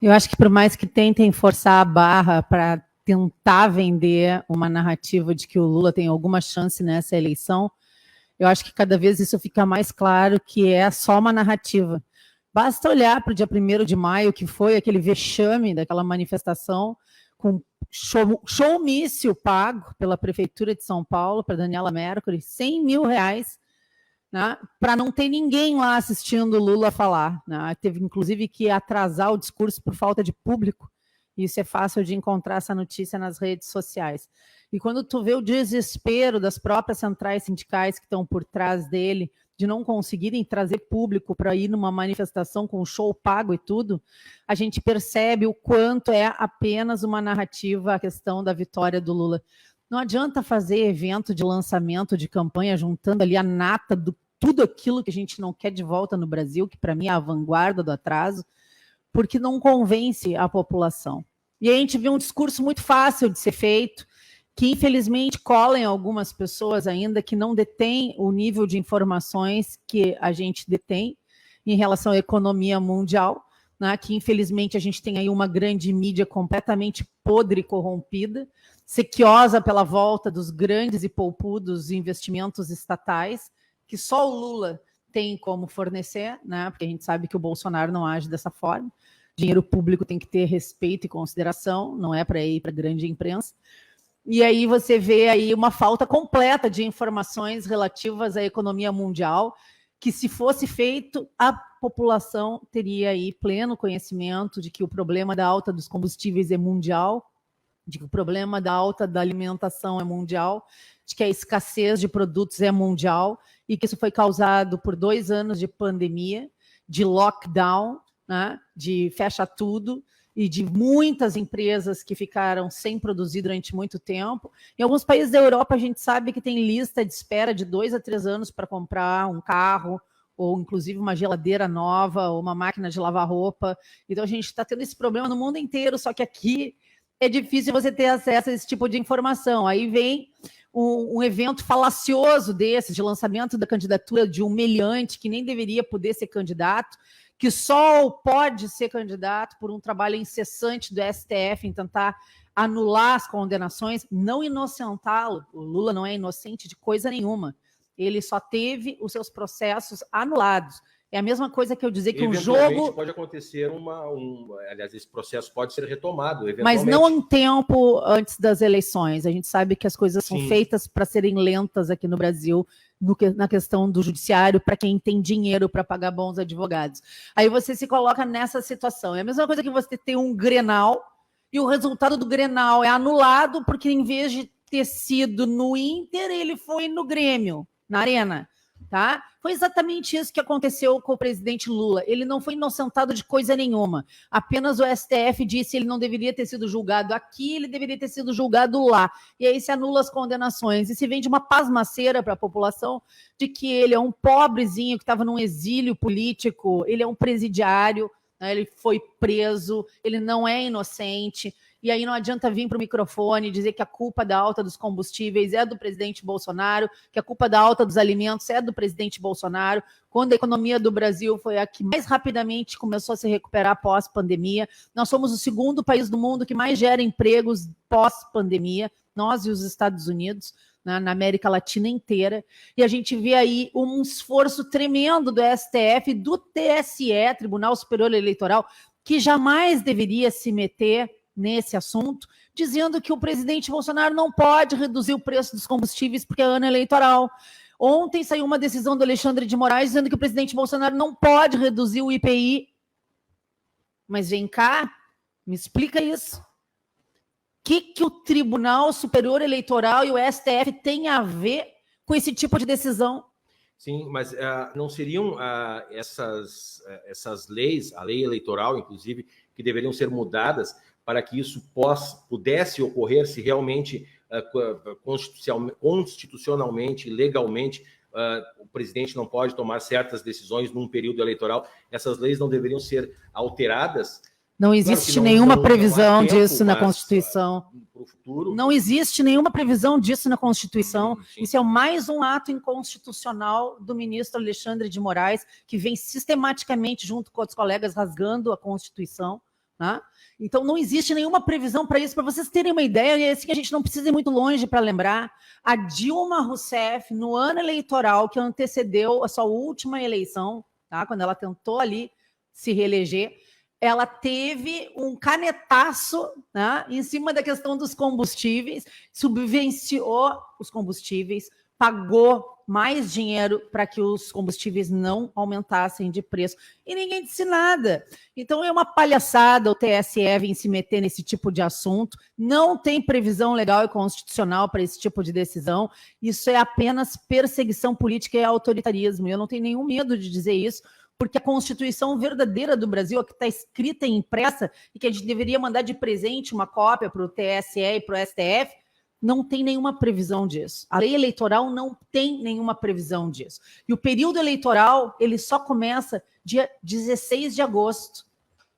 Eu acho que por mais que tentem forçar a barra para tentar vender uma narrativa de que o Lula tem alguma chance nessa eleição, eu acho que cada vez isso fica mais claro que é só uma narrativa. Basta olhar para o dia 1º de maio, que foi aquele vexame daquela manifestação com showmício pago pela Prefeitura de São Paulo, para Daniela Mercury, R$100 mil, né, para não ter ninguém lá assistindo o Lula falar. Né? Teve, inclusive, que atrasar o discurso por falta de público. Isso é fácil de encontrar essa notícia nas redes sociais. E quando tu vê o desespero das próprias centrais sindicais que estão por trás dele, de não conseguirem trazer público para ir numa manifestação com show pago e tudo, a gente percebe o quanto é apenas uma narrativa a questão da vitória do Lula. Não adianta fazer evento de lançamento de campanha juntando ali a nata do tudo aquilo que a gente não quer de volta no Brasil, que para mim é a vanguarda do atraso, porque não convence a população. E a gente vê um discurso muito fácil de ser feito, que infelizmente cola em algumas pessoas ainda que não detêm o nível de informações que a gente detém em relação à economia mundial, né, que infelizmente a gente tem aí uma grande mídia completamente podre e corrompida, sequiosa pela volta dos grandes e poupudos investimentos estatais, que só o Lula tem como fornecer, né, porque a gente sabe que o Bolsonaro não age dessa forma. Dinheiro público tem que ter respeito e consideração, não é para ir para a grande imprensa. E aí você vê aí uma falta completa de informações relativas à economia mundial, que se fosse feito, a população teria aí pleno conhecimento de que o problema da alta dos combustíveis é mundial, de que o problema da alta da alimentação é mundial, de que a escassez de produtos é mundial, e que isso foi causado por 2 anos de pandemia, de lockdown, né, de fecha tudo, e de muitas empresas que ficaram sem produzir durante muito tempo. Em alguns países da Europa, a gente sabe que tem lista de espera de 2 a 3 anos para comprar um carro, ou inclusive uma geladeira nova, ou uma máquina de lavar roupa. Então, a gente está tendo esse problema no mundo inteiro, só que aqui é difícil você ter acesso a esse tipo de informação. Aí vem um evento falacioso desse, de lançamento da candidatura de um meliante que nem deveria poder ser candidato, que só pode ser candidato por um trabalho incessante do STF em tentar anular as condenações, não inocentá-lo. O Lula não é inocente de coisa nenhuma. Ele só teve os seus processos anulados. É a mesma coisa que eu dizer que um jogo... pode acontecer aliás, esse processo pode ser retomado, eventualmente. Mas não em tempo antes das eleições. A gente sabe que as coisas são feitas para serem lentas aqui no Brasil, na questão do judiciário, para quem tem dinheiro para pagar bons advogados. Aí você se coloca nessa situação. É a mesma coisa que você ter um Grenal e o resultado do Grenal é anulado porque, em vez de ter sido no Inter, ele foi no Grêmio, na Arena. Tá? Foi exatamente isso que aconteceu com o presidente Lula. Ele não foi inocentado de coisa nenhuma. Apenas o STF disse que ele não deveria ter sido julgado aqui, ele deveria ter sido julgado lá. E aí se anula as condenações. E se vende uma pasmaceira para a população de que ele é um pobrezinho que estava num exílio político, ele é um presidiário, né? Ele foi preso, ele não é inocente. E aí não adianta vir para o microfone e dizer que a culpa da alta dos combustíveis é do presidente Bolsonaro, que a culpa da alta dos alimentos é do presidente Bolsonaro, quando a economia do Brasil foi a que mais rapidamente começou a se recuperar pós-pandemia. Nós somos o 2º país do mundo que mais gera empregos pós-pandemia, nós e os Estados Unidos, né, na América Latina inteira. E a gente vê aí um esforço tremendo do STF, do TSE, Tribunal Superior Eleitoral, que jamais deveria se meter nesse assunto, dizendo que o presidente Bolsonaro não pode reduzir o preço dos combustíveis porque é ano eleitoral. Ontem saiu uma decisão do Alexandre de Moraes dizendo que o presidente Bolsonaro não pode reduzir o IPI. Mas vem cá, me explica isso. O que o Tribunal Superior Eleitoral e o STF têm a ver com esse tipo de decisão? Sim, mas não seriam essas leis, a lei eleitoral, inclusive, que deveriam ser mudadas para que isso pudesse ocorrer se realmente, constitucionalmente, legalmente, o presidente não pode tomar certas decisões num período eleitoral? Essas leis não deveriam ser alteradas? Não existe nenhuma previsão disso na Constituição. Não existe nenhuma previsão disso na Constituição. Isso é mais um ato inconstitucional do ministro Alexandre de Moraes, que vem sistematicamente, junto com outros colegas, rasgando a Constituição, Né? Então, não existe nenhuma previsão para isso. Para vocês terem uma ideia, e é assim que a gente não precisa ir muito longe para lembrar, a Dilma Rousseff, no ano eleitoral que antecedeu a sua última eleição, tá? Quando ela tentou ali se reeleger, ela teve um canetaço, né, em cima da questão dos combustíveis, subvenciou os combustíveis, pagou mais dinheiro para que os combustíveis não aumentassem de preço. E ninguém disse nada. Então é uma palhaçada o TSE vir se meter nesse tipo de assunto. Não tem previsão legal e constitucional para esse tipo de decisão. Isso é apenas perseguição política e autoritarismo. Eu não tenho nenhum medo de dizer isso, porque a Constituição verdadeira do Brasil, a que está escrita e impressa, e que a gente deveria mandar de presente uma cópia para o TSE e para o STF, não tem nenhuma previsão disso. A lei eleitoral não tem nenhuma previsão disso. E o período eleitoral, ele só começa dia 16 de agosto.